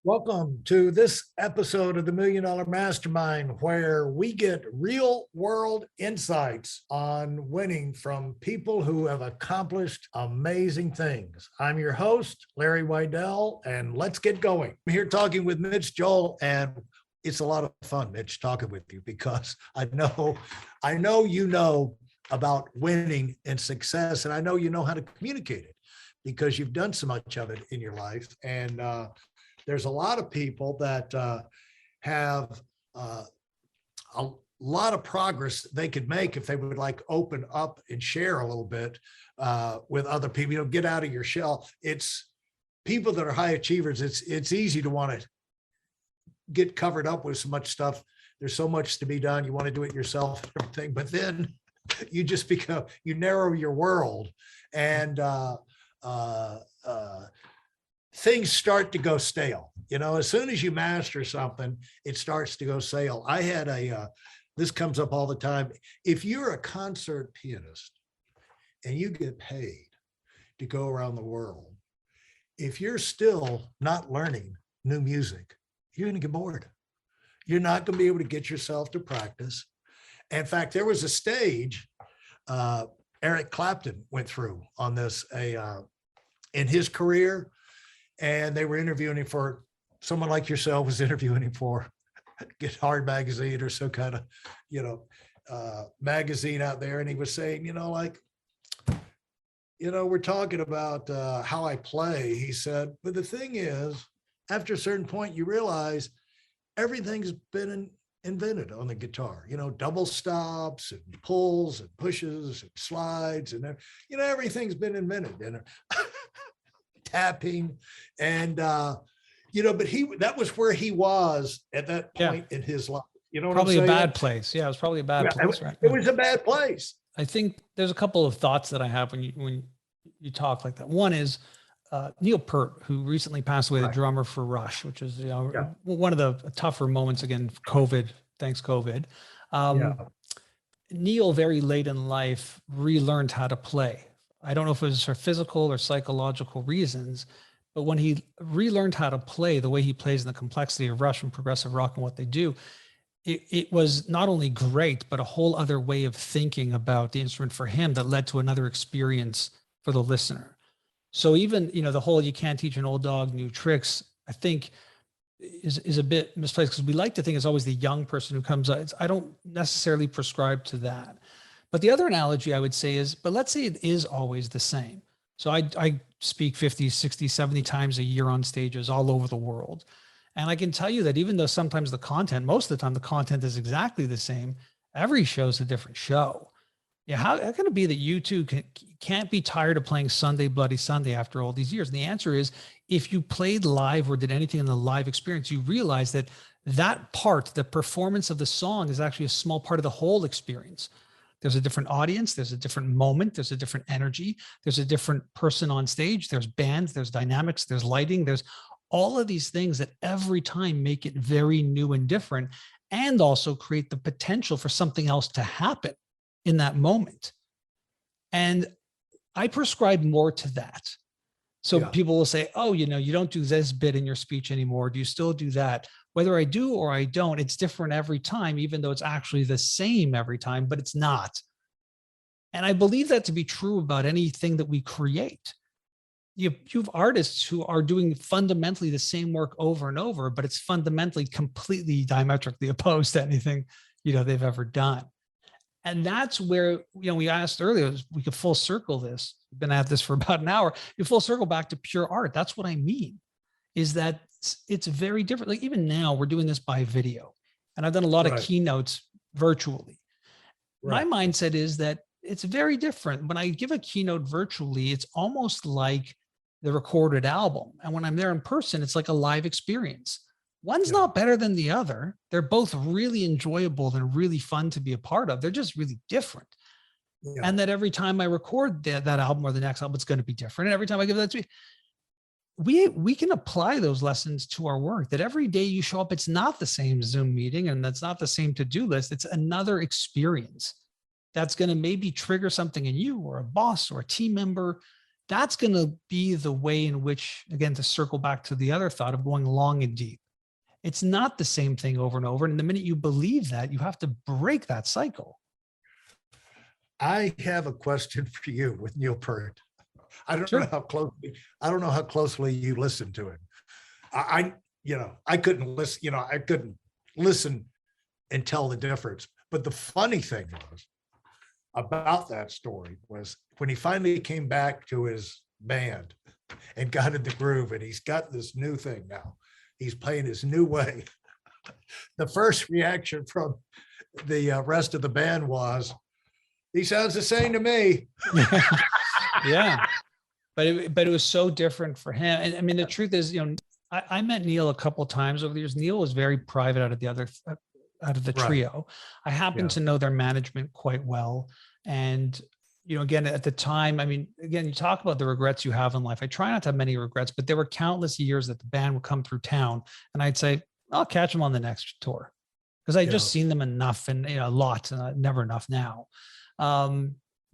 Welcome to this episode of the Million Dollar Mastermind, where we get real world insights on winning from people who have accomplished amazing things. I'm your host, Larry Weidel, and let's get going. I'm here talking with Mitch Joel, and it's a lot of fun, Mitch, talking with you because I know you know about winning and success, and I know you know how to communicate it because you've done so much of it in your life. And there's a lot of people that have a lot of progress they could make if they would like open up and share a little bit with other people. You know, get out of your shell. It's people that are high achievers. It's easy to want to get covered up with so much stuff. There's so much to be done. You want to do it yourself and everything, but then you just you narrow your world, and things start to go stale. You know, as soon as you master something, it starts to go stale. I had this comes up all the time. If you're a concert pianist and you get paid to go around the world, if you're still not learning new music, you're going to get bored. You're not going to be able to get yourself to practice. In fact, there was a stage Eric Clapton went through on this in his career. And they were interviewing him for, someone like yourself was interviewing him for Guitar Magazine or some kind of, magazine out there. And he was saying, we're talking about how I play. He said, but the thing is, after a certain point, you realize everything's been invented on the guitar, double stops and pulls and pushes and slides and, everything's been invented. And tapping and but that was where he was at that point in his life. You know what probably I'm saying? A bad place. Yeah, it was probably a bad place, right? It was a bad place. I think there's a couple of thoughts that I have when you talk like that. One is Neal Pert, who recently passed away, the drummer for Rush, which is one of the tougher moments again, COVID, thanks COVID. Neal very late in life relearned how to play. I don't know if it was for physical or psychological reasons, but when he relearned how to play the way he plays in the complexity of Rush and progressive rock and what they do, it was not only great, but a whole other way of thinking about the instrument for him that led to another experience for the listener. So even, the whole, you can't teach an old dog new tricks, I think is a bit misplaced, because we like to think it's always the young person who comes out. I don't necessarily prescribe to that. But the other analogy I would say is, but let's say it is always the same. So I speak 50, 60, 70 times a year on stages all over the world. And I can tell you that even though sometimes most of the time, the content is exactly the same, every show is a different show. Yeah. How can it be that you two can't be tired of playing Sunday Bloody Sunday after all these years? And the answer is, if you played live or did anything in the live experience, you realize that part, the performance of the song, is actually a small part of the whole experience. There's a different audience, there's a different moment, there's a different energy, there's a different person on stage, there's bands, there's dynamics, there's lighting, there's all of these things that every time make it very new and different, and also create the potential for something else to happen in that moment. And I prescribe more to that. So people will say, oh, you don't do this bit in your speech anymore. Do you still do that? Whether I do or I don't, it's different every time, even though it's actually the same every time, but it's not. And I believe that to be true about anything that we create. You have artists who are doing fundamentally the same work over and over, but it's fundamentally completely diametrically opposed to anything, they've ever done. And that's where, we asked earlier, we could full circle this. We've been at this for about an hour. You full circle back to pure art. That's what I mean, is that it's very different. Like even now we're doing this by video, and I've done a lot of keynotes virtually. My mindset is that it's very different. When I give a keynote virtually, it's almost like the recorded album. And when I'm there in person, it's like a live experience. One's not better than the other. They're both really enjoyable and really fun to be a part of. They're just really different. And that every time I record that album or the next album, it's going to be different. And every time I give that to we can apply those lessons to our work, that every day you show up, it's not the same Zoom meeting and that's not the same to-do list. It's another experience that's going to maybe trigger something in you or a boss or a team member. That's going to be the way in which, again, to circle back to the other thought of going long and deep. It's not the same thing over and over. And the minute you believe that, you have to break that cycle. I have a question for you with Neal Pert. I don't Sure. know how closely, I don't know how closely you listen to him. I couldn't listen, I couldn't listen and tell the difference. But the funny thing was about that story was when he finally came back to his band and got in the groove, and he's got this new thing now. He's playing his new way. The first reaction from the rest of the band was, he sounds the same to me. Yeah. But it was so different for him. And I mean, the truth is, I met Neal a couple of times over the years. Neal was very private out of the trio. I happen to know their management quite well. And, again, at the time, I mean, again, you talk about the regrets you have in life. I try not to have many regrets, but there were countless years that the band would come through town and I'd say, I'll catch them on the next tour. Because I'd just seen them enough and a lot, and never enough now.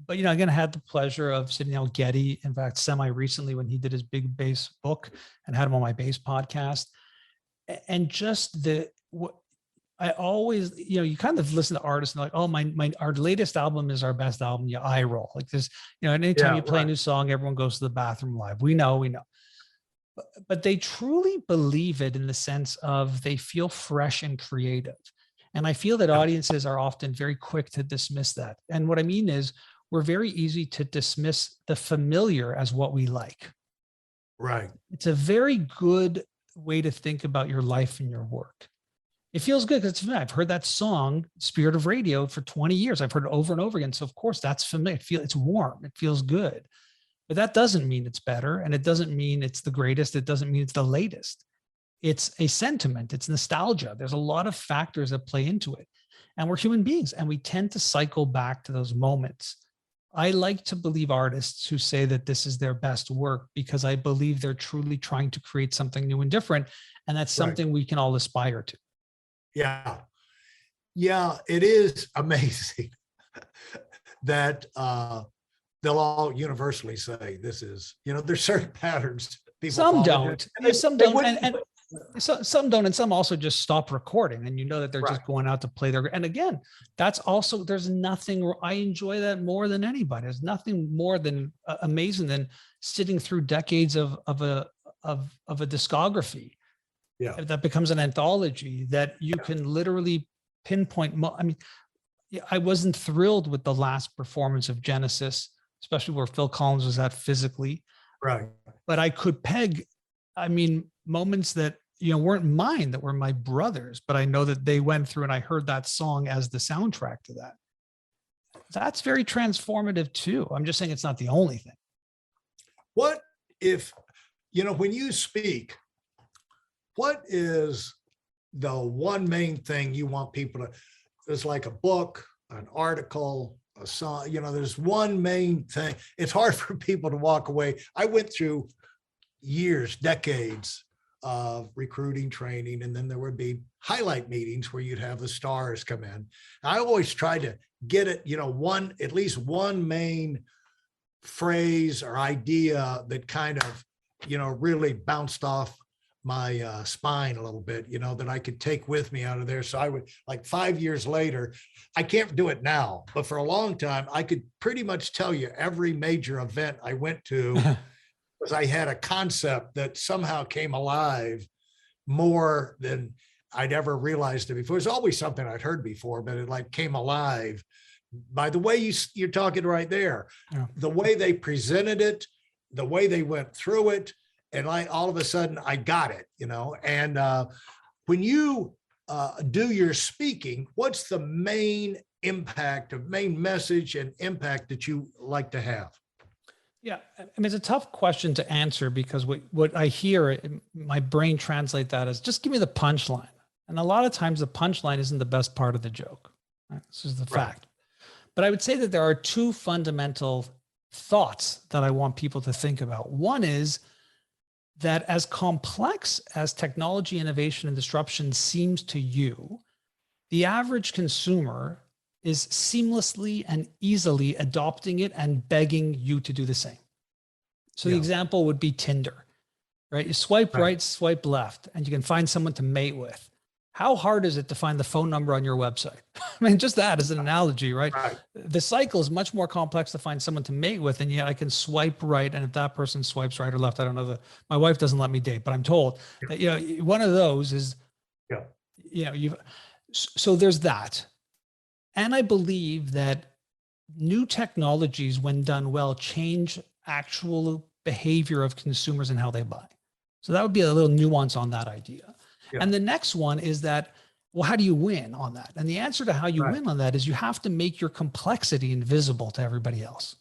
But, again, I had the pleasure of sitting down with Getty, in fact, semi-recently when he did his big bass book, and had him on my bass podcast. And just I always, you kind of listen to artists and like, oh, our latest album is our best album. You eye roll like this, anytime you play a new song, everyone goes to the bathroom live. We know. But they truly believe it in the sense of they feel fresh and creative. And I feel that audiences are often very quick to dismiss that. And what I mean is we're very easy to dismiss the familiar as what we like. Right. It's a very good way to think about your life and your work. It feels good because I've heard that song, Spirit of Radio, for 20 years. I've heard it over and over again. So of course that's familiar. It's warm. It feels good. But that doesn't mean it's better. And it doesn't mean it's the greatest. It doesn't mean it's the latest. It's a sentiment. It's nostalgia. There's a lot of factors that play into it. And we're human beings and we tend to cycle back to those moments. I like to believe artists who say that this is their best work because I believe they're truly trying to create something new and different. And that's something we can all aspire to. Yeah. Yeah, it is amazing that they'll all universally say this is, there's certain patterns. People some don't. Some don't. And some don't, and some also just stop recording, and that they're just going out to play their. And again, that's also, there's nothing. I enjoy that more than anybody. There's nothing more than amazing than sitting through decades of a discography. Yeah, that becomes an anthology that you can literally pinpoint. I mean, I wasn't thrilled with the last performance of Genesis, especially where Phil Collins was at physically. Right. But I could peg, moments that, weren't mine, that were my brothers, but I know that they went through and I heard that song as the soundtrack to that. That's very transformative too. I'm just saying it's not the only thing. What if, when you speak, what is the one main thing you want people to, there's like a book, an article, a song, there's one main thing. It's hard for people to walk away. I went through years, decades of recruiting training, and then there would be highlight meetings where you'd have the stars come in. I always tried to get it, at least one main phrase or idea that kind of, really bounced off my spine a little bit, that I could take with me out of there. So I would, like 5 years later, I can't do it now, but for a long time, I could pretty much tell you every major event I went to because I had a concept that somehow came alive more than I'd ever realized it before. It's always something I'd heard before, but it like came alive by the way you're talking right there, the way they presented it, the way they went through it. And all of a sudden I got it, and when you do your speaking, what's the main message and impact that you like to have? Yeah. It's a tough question to answer because what I hear, my brain translate that as just give me the punchline. And a lot of times the punchline isn't the best part of the joke. Right? This is the fact. But I would say that there are two fundamental thoughts that I want people to think about. One is that as complex as technology, innovation, and disruption seems to you, the average consumer is seamlessly and easily adopting it and begging you to do the same. So the example would be Tinder, right? You swipe right, swipe left, and you can find someone to mate with. How hard is it to find the phone number on your website? I mean, just that as an analogy, right? The cycle is much more complex to find someone to mate with. And yeah, I can swipe right. And if that person swipes right or left, I don't know. My wife doesn't let me date, but I'm told that, you know, one of those is, you know, so there's that. And I believe that new technologies, when done well, change actual behavior of consumers and how they buy. So that would be a little nuance on that idea. And the next one is that, well, how do you win on that? And the answer to how you win on that is you have to make your complexity invisible to everybody else.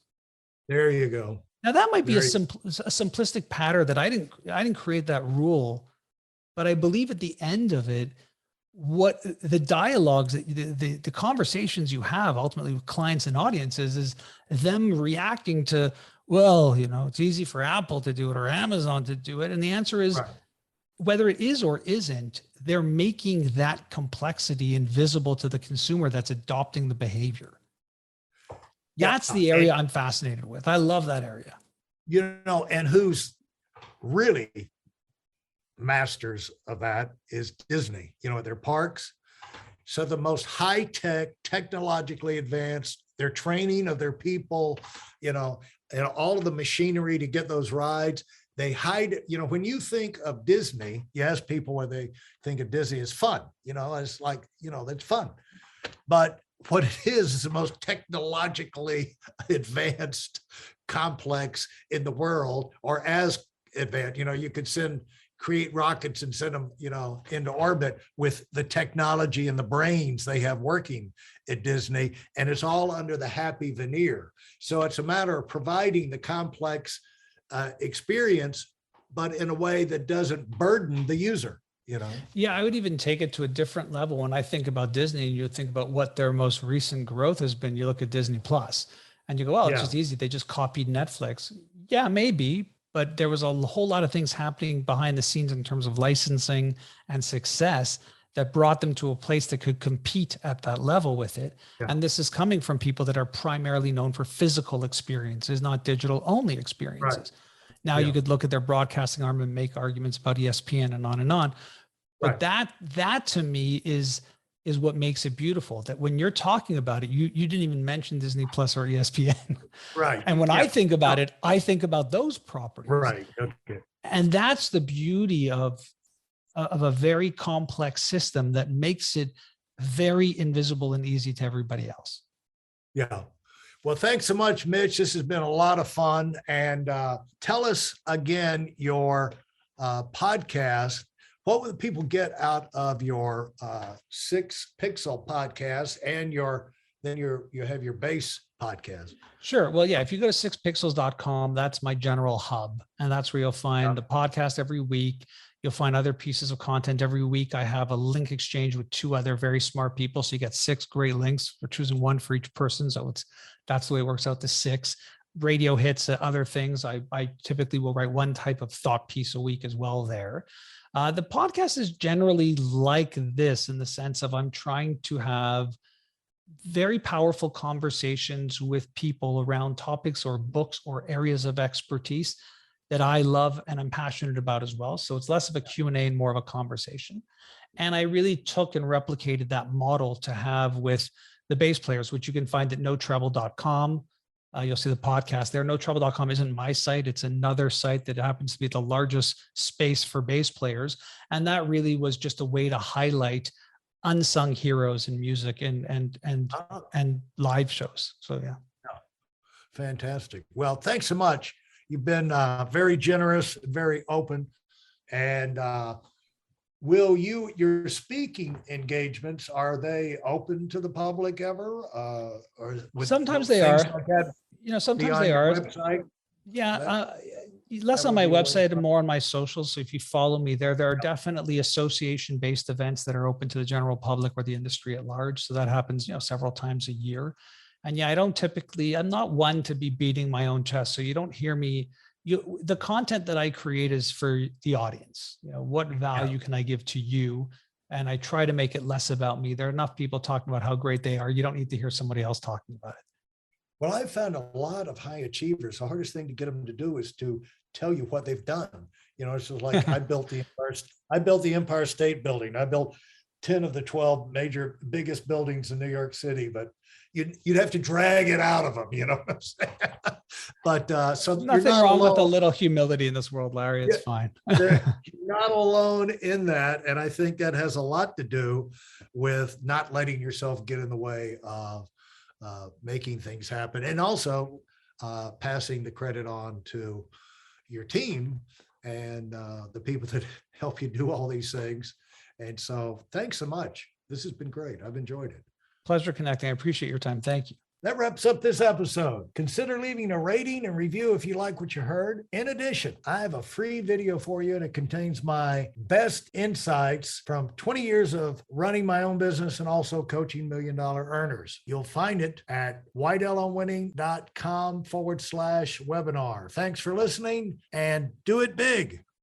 There you go. Now that might be a simplistic pattern that I didn't create that rule, but I believe at the end of it, what the dialogues, the conversations you have ultimately with clients and audiences is them reacting to, well, you know, it's easy for Apple to do it or Amazon to do it. And the answer is, whether it is or isn't, they're making that complexity invisible to the consumer that's adopting the behavior. That's the area I'm fascinated with. I love that area. You know, and who's really masters of that is Disney, you know, at their parks. So the most high-tech, technologically advanced, their training of their people, you know, and all of the machinery to get those rides. They hide, you know, when you think of Disney, you ask people where they think of Disney as fun, you know, it's like, you know, that's fun. But what it is the most technologically advanced complex in the world, or as advanced, you know, you could create rockets and send them, you know, into orbit with the technology and the brains they have working at Disney. And it's all under the happy veneer. So it's a matter of providing the complex experience, but in a way that doesn't burden the user, you know? Yeah, I would even take it to a different level. When I think about Disney and you think about what their most recent growth has been, you look at Disney Plus and you go, well, it's just easy. They just copied Netflix. Yeah, maybe, but there was a whole lot of things happening behind the scenes in terms of licensing and success that brought them to a place that could compete at that level with it. And this is coming from people that are primarily known for physical experiences, not digital only experiences. Now you could look at their broadcasting arm and make arguments about ESPN and on and on. But that to me is what makes it beautiful, that when you're talking about it, you didn't even mention Disney Plus or ESPN. And when I think about it, I think about those properties. And that's the beauty of a very complex system that makes it very invisible and easy to everybody else. Yeah. Well, thanks so much, Mitch. This has been a lot of fun. And tell us again your podcast. What would people get out of your 6 Pixel podcast and you have your base podcast? Sure. Well, yeah, if you go to 6pixels.com, that's my general hub. And that's where you'll find the podcast every week. You'll find other pieces of content every week. I have a link exchange with 2 other very smart people. So you get 6 great links. We're choosing 1 for each person. So that's the way it works out to 6. Radio hits, other things. I typically will write 1 type of thought piece a week as well there. The podcast is generally like this in the sense of I'm trying to have very powerful conversations with people around topics or books or areas of expertise that I love and I'm passionate about as well. So it's less of a Q&A and more of a conversation. And I really took and replicated that model to have with the bass players, which you can find at notrouble.com. You'll see the podcast there. Notrouble.com isn't my site. It's another site that happens to be the largest space for bass players. And that really was just a way to highlight unsung heroes in music and live shows. So, yeah. Fantastic. Well, thanks so much. You've been very generous, very open, and your speaking engagements, are they open to the public ever? Or sometimes they are. Like sometimes they are. Website? Yeah, less on my website and more on my socials. So if you follow me there are definitely association-based events that are open to the general public or the industry at large. So that happens, several times a year. And yeah, I'm not one to be beating my own chest. So you don't hear me, the content that I create is for the audience. What value can I give to you? And I try to make it less about me. There are enough people talking about how great they are. You don't need to hear somebody else talking about it. Well, I've found a lot of high achievers. The hardest thing to get them to do is to tell you what they've done. You know, it's just like I built the Empire State Building. I built 10 of the 12 major biggest buildings in New York City, but you'd have to drag it out of them, you know what I'm saying? But so you're Nothing not wrong with a alone. little humility in this world, Larry. It's Yeah, fine. you're not alone in that. And I think that has a lot to do with not letting yourself get in the way of making things happen. And also passing the credit on to your team and the people that help you do all these things. And so thanks so much. This has been great. I've enjoyed it. Pleasure connecting. I appreciate your time. Thank you. That wraps up this episode. Consider leaving a rating and review if you like what you heard. In addition, I have a free video for you, and it contains my best insights from 20 years of running my own business and also coaching $1 million earners. You'll find it at whiteelonwinning.com/webinar. Thanks for listening, and do it big.